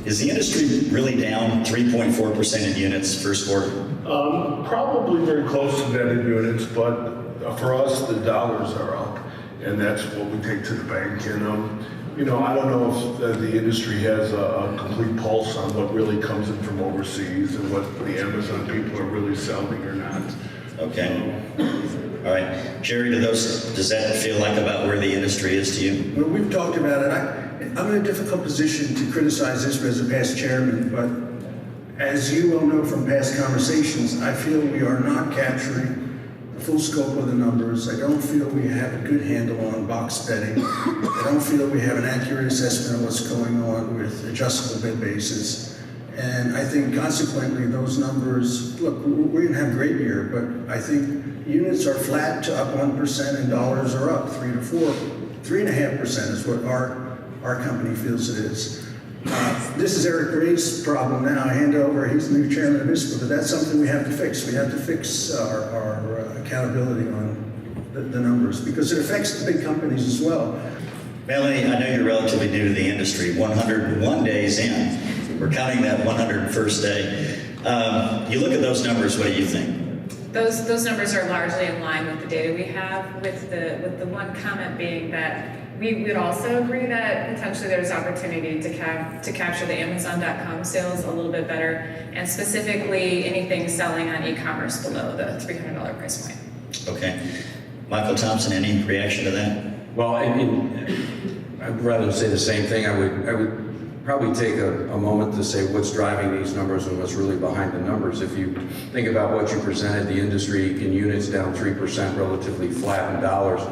Is the industry really down 3.4% in units first quarter? Probably very close to that in units, but for us, the dollars are up, and that's what we take to the bank. And I don't know if the industry has a complete pulse on what really comes in from overseas and what the Amazon people are really selling or not. Okay. All right. Jerry, does that feel like about where the industry is to you? Well, we've talked about it. I'm in a difficult position to criticize this as a past chairman, but as you well know from past conversations, I feel we are not capturing the full scope of the numbers. I don't feel we have a good handle on box betting. I don't feel we have an accurate assessment of what's going on with adjustable bid bases. And I think consequently those numbers, look, we're going to have a great year, but I think units are flat to up 1% and dollars are up 3 to 4. 3.5% is what our company feels it is. This is Eric Gray's problem now. I hand over, he's the new chairman of ISPA, but that's something we have to fix. We have to fix our accountability on the numbers because it affects the big companies as well. Melanie, I know you're relatively new to the industry, 101 days in. We're counting that 101st day. You look at those numbers, what do you think? Those numbers are largely in line with the data we have, with the one comment being that we would also agree that potentially there's opportunity to capture the Amazon.com sales a little bit better, and specifically anything selling on e-commerce below the $300 price point. Okay. Michael Thompson, any reaction to that? Well, I'd rather say the same thing. I would probably take a moment to say what's driving these numbers and what's really behind the numbers. If you think about what you presented, the industry in units down 3%, relatively flat in dollars.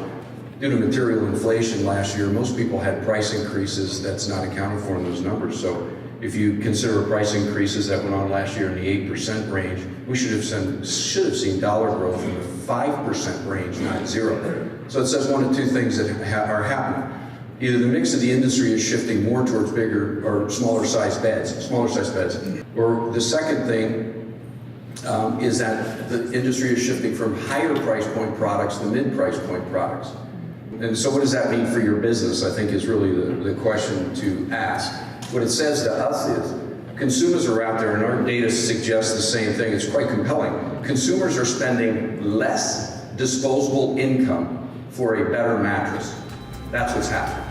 Due to material inflation last year, most people had price increases that's not accounted for in those numbers. So if you consider price increases that went on last year in the 8% range, we should have seen dollar growth in the 5% range, not 0. So it says one of two things that are happening. Either the mix of the industry is shifting more towards bigger or smaller size beds, or the second thing is that the industry is shifting from higher price point products to mid price point products. And so what does that mean for your business, I think is really the question to ask. What it says to us is consumers are out there, and our data suggests the same thing. It's quite compelling. Consumers are spending less disposable income for a better mattress. That's what's happening.